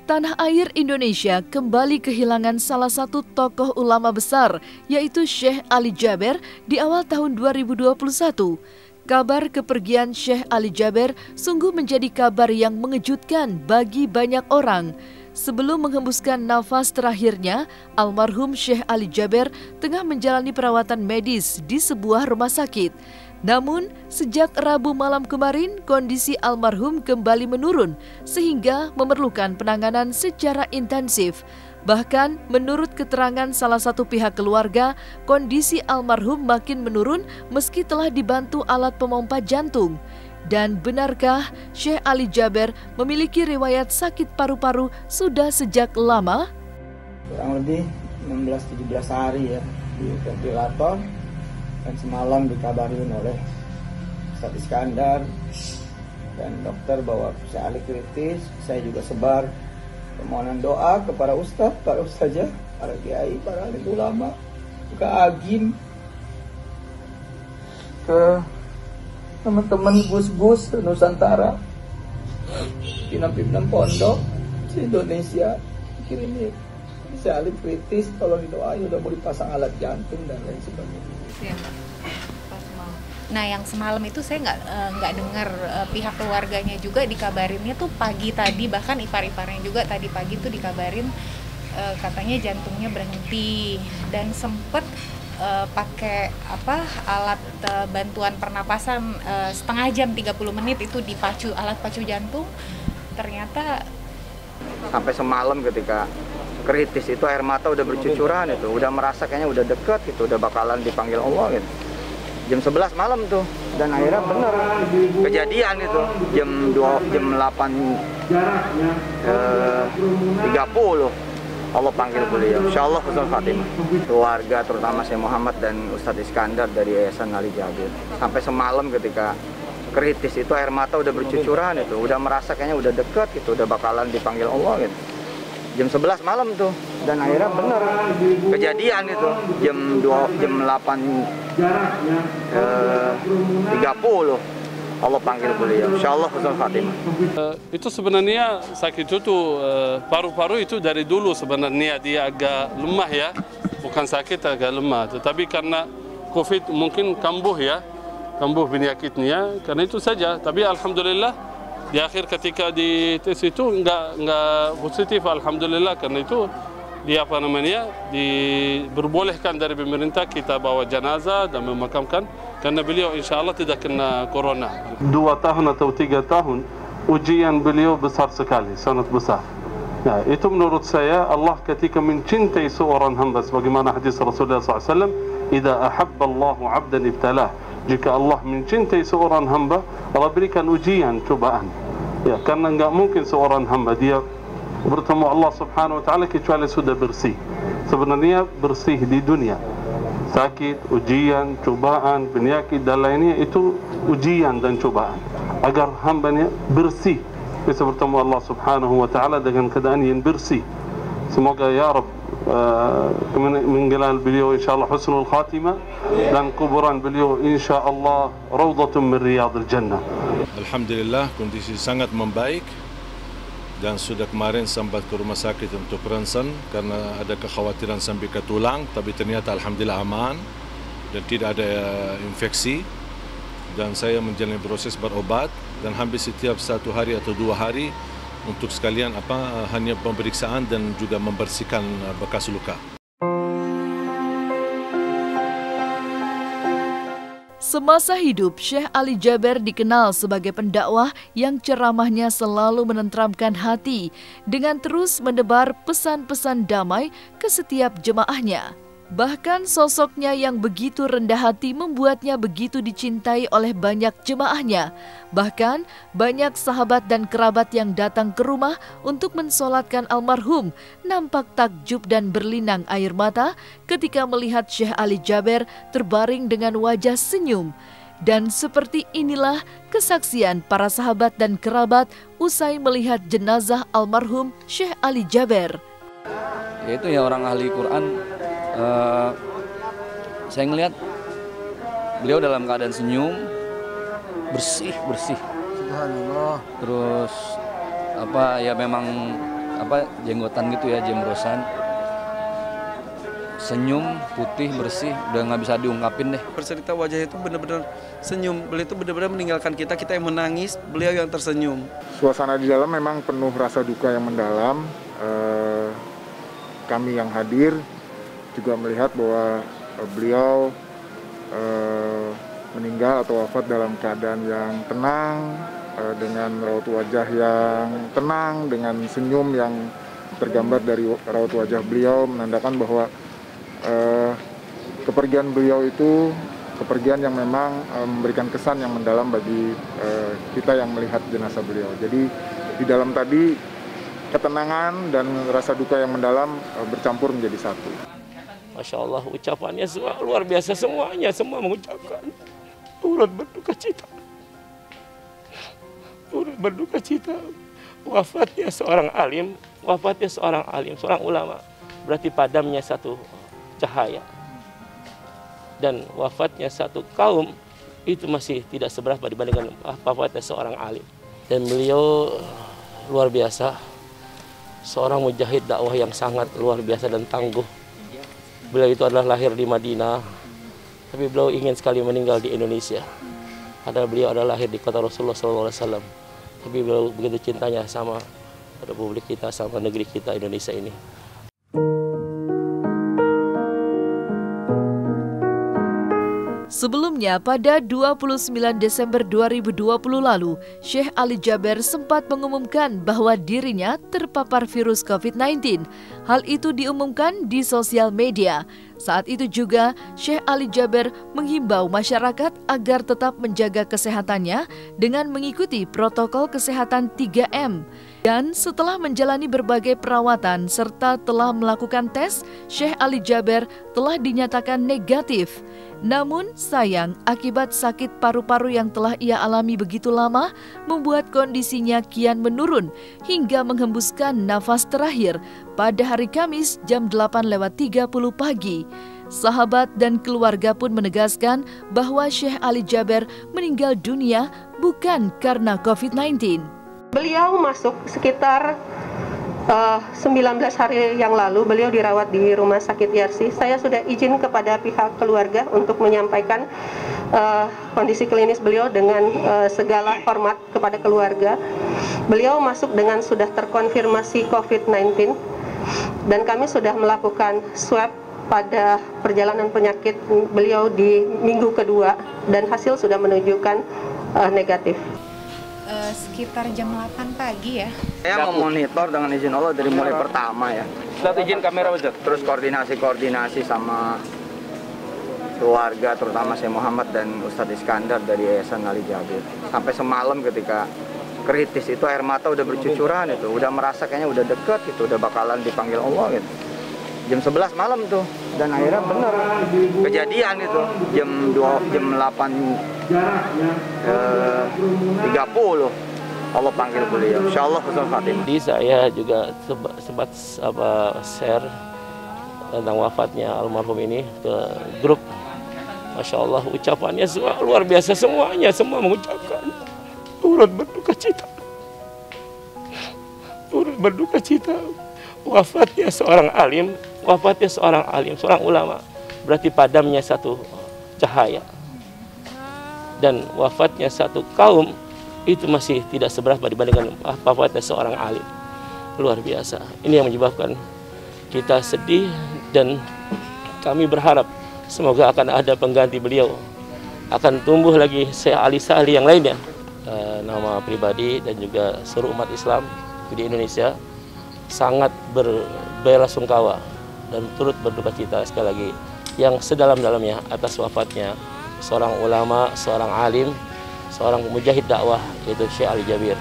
Tanah air Indonesia kembali kehilangan salah satu tokoh ulama besar, yaitu Syekh Ali Jaber di awal tahun 2021. Kabar kepergian Syekh Ali Jaber sungguh menjadi kabar yang mengejutkan bagi banyak orang. Sebelum menghembuskan nafas terakhirnya, almarhum Syekh Ali Jaber tengah menjalani perawatan medis di sebuah rumah sakit. Namun, sejak Rabu malam kemarin, kondisi almarhum kembali menurun sehingga memerlukan penanganan secara intensif. Bahkan, menurut keterangan salah satu pihak keluarga, kondisi almarhum makin menurun meski telah dibantu alat pompa jantung. Dan benarkah Syekh Ali Jaber memiliki riwayat sakit paru-paru sudah sejak lama? Kurang lebih 16-17 hari ya di ventilator. Dan semalam dikabarin oleh Ustaz Iskandar dan dokter bahwa Syekh Ali kritis. Saya juga sebar permohonan doa kepada ustaz, para ustazah, para kiai, para alim ulama, ke agim, ke teman-teman gus-gus Nusantara, pimpinan-pimpinan pondok di Indonesia. Mungkin ini Syekh Ali kritis, tolong didoain, udah mau dipasang alat jantung dan lain sebagainya. Ya, nah yang semalam itu saya nggak dengar pihak keluarganya juga dikabarinnya tuh pagi tadi, bahkan ipar-iparnya juga tadi pagi tuh dikabarin katanya jantungnya berhenti dan sempet pakai alat bantuan pernapasan setengah jam 30 menit itu dipacu alat pacu jantung. Ternyata sampai semalam ketika kritis itu air mata udah bercucuran, itu udah merasa kayaknya udah deket gitu, udah bakalan dipanggil Allah gitu. Jam 11 malam tuh, dan akhirnya bener kejadian itu jam 8.30 Allah panggil beliau. Insyaallah husnul khatimah. Keluarga terutama Syekh Muhammad dan Ustadz Iskandar dari Yayasan Ali Jaber, sampai semalam ketika kritis itu air mata udah bercucuran, itu udah merasa kayaknya udah deket gitu, udah bakalan dipanggil Allah gitu. Jam 11 malam tuh, dan akhirnya bener kejadian itu jam 8.30 Allah panggil beliau. Insyaallah husnul khatimah. Itu sebenarnya sakit itu paru-paru itu dari dulu sebenarnya dia agak lemah ya, bukan sakit, agak lemah. Tetapi karena COVID mungkin kambuh penyakitnya, karena itu saja. Tapi alhamdulillah di akhir ketika di tes itu nggak positif, alhamdulillah. Karena itu diperbolehkan dari pemerintah kita bawa jenazah dan memakamkan, karena beliau insya Allah tidak kena corona. 2 tahun atau 3 tahun ujian beliau besar sekali, sangat besar. Nah, itu menurut saya Allah ketika mencintai seorang hamba, sebagaimana hadis Rasulullah SAW, "Idza ahabba Allahu 'abdan ibtalah." Jika Allah mencintai seorang hamba, Allah berikan ujian, cobaan. Ya, karena enggak mungkin seorang hamba dia bertemu Allah Subhanahu wa taala kecuali sudah bersih. Sebenarnya bersih di dunia. Sakit, ujian, cobaan, penyakit dan lainnya itu ujian dan cobaan. Agar hambanya bersih, bisa bertemu Allah Subhanahu wa taala dengan keadaan yang bersih. Semoga ya Rabb mengenal beliau insyaallah husnul khatimah, dan kuburan beliau insyaallah raudhatun min riyadil jannah. Alhamdulillah kondisi sangat membaik, dan sudah kemarin sempat ke rumah sakit untuk ronsen karena ada kekhawatiran sampai ke tulang, tapi ternyata alhamdulillah aman dan tidak ada infeksi. Dan saya menjalani proses berobat, dan hampir setiap 1 hari atau 2 hari untuk sekalian hanya pemeriksaan dan juga membersihkan bekas luka. Semasa hidup, Syekh Ali Jaber dikenal sebagai pendakwah yang ceramahnya selalu menenteramkan hati dengan terus menebar pesan-pesan damai ke setiap jemaahnya. Bahkan sosoknya yang begitu rendah hati membuatnya begitu dicintai oleh banyak jemaahnya. Bahkan banyak sahabat dan kerabat yang datang ke rumah untuk mensolatkan almarhum nampak takjub dan berlinang air mata ketika melihat Syekh Ali Jaber terbaring dengan wajah senyum. Dan seperti inilah kesaksian para sahabat dan kerabat usai melihat jenazah almarhum Syekh Ali Jaber. Yaitu ya orang ahli Quran Saya ngelihat beliau dalam keadaan senyum, bersih. Subhanallah. Terus memang jenggotan gitu ya, jembrosan. Senyum, putih, bersih, udah nggak bisa diungkapin deh. Bercerita wajah itu benar-benar senyum. Beliau itu benar-benar meninggalkan kita yang menangis, beliau yang tersenyum. Suasana di dalam memang penuh rasa duka yang mendalam. Kami yang hadir juga melihat bahwa beliau meninggal atau wafat dalam keadaan yang tenang, dengan raut wajah yang tenang, dengan senyum yang tergambar dari raut wajah beliau, menandakan bahwa kepergian beliau itu kepergian yang memang memberikan kesan yang mendalam bagi kita yang melihat jenazah beliau. Jadi di dalam tadi ketenangan dan rasa duka yang mendalam bercampur menjadi satu. Masya Allah, ucapannya luar biasa semuanya, semua mengucapkan turut berduka cita. Turut berduka cita. Wafatnya seorang alim, seorang ulama. Berarti padamnya satu cahaya. Dan wafatnya satu kaum itu masih tidak seberapa dibandingkan wafatnya seorang alim. Dan beliau luar biasa, seorang mujahid dakwah yang sangat luar biasa dan tangguh. Beliau itu adalah lahir di Madinah, tapi beliau ingin sekali meninggal di Indonesia. Padahal beliau adalah lahir di kota Rasulullah SAW. Tapi beliau begitu cintanya sama republik kita, sama negeri kita Indonesia ini. Sebelumnya, pada 29 Desember 2020 lalu, Syekh Ali Jaber sempat mengumumkan bahwa dirinya terpapar virus COVID-19. Hal itu diumumkan di sosial media. Saat itu juga, Syekh Ali Jaber menghimbau masyarakat agar tetap menjaga kesehatannya dengan mengikuti protokol kesehatan 3M. Dan setelah menjalani berbagai perawatan serta telah melakukan tes, Syekh Ali Jaber telah dinyatakan negatif. Namun sayang, akibat sakit paru-paru yang telah ia alami begitu lama, membuat kondisinya kian menurun hingga menghembuskan nafas terakhir pada hari Kamis jam 8:30 pagi. Sahabat dan keluarga pun menegaskan bahwa Syekh Ali Jaber meninggal dunia bukan karena COVID-19. Beliau masuk sekitar 19 hari yang lalu, beliau dirawat di Rumah Sakit Yarsi. Saya sudah izin kepada pihak keluarga untuk menyampaikan kondisi klinis beliau dengan segala hormat kepada keluarga. Beliau masuk dengan sudah terkonfirmasi COVID-19 dan kami sudah melakukan swab pada perjalanan penyakit beliau di minggu kedua dan hasil sudah menunjukkan negatif. Sekitar jam 8 pagi ya. Saya memonitor dengan izin Allah dari mulai pertama ya. Sudah izin kamera Ustaz. Terus koordinasi sama keluarga, terutama Syekh Muhammad dan Ustadz Iskandar dari Yayasan Ali Jabir. Sampai semalam ketika kritis itu air mata udah bercucuran itu, udah merasa kayaknya udah deket gitu, udah bakalan dipanggil Allah gitu. Jam 11 malam tuh, dan akhirnya bener kejadian itu jam 8:30 Allah panggil beliau. Insyaallah husnul khatimah. Di saya juga sempat share tentang wafatnya almarhum ini ke grup. Masya Allah, ucapannya luar biasa semuanya, semua mengucapkan turut berduka cita. Turut berduka cita. Wafatnya seorang alim, seorang ulama. Berarti padamnya satu cahaya. Dan wafatnya satu kaum itu masih tidak seberapa dibandingkan wafatnya seorang alim. Luar biasa. Ini yang menyebabkan kita sedih dan kami berharap semoga akan ada pengganti beliau. Akan tumbuh lagi Syekh Ali Sahli yang lainnya. Nama pribadi dan juga seluruh umat Islam di Indonesia sangat berbelasungkawa dan turut berduka cita sekali lagi yang sedalam-dalamnya atas wafatnya seorang ulama, seorang alim, seorang mujahid dakwah, yaitu Syekh Ali Jabir.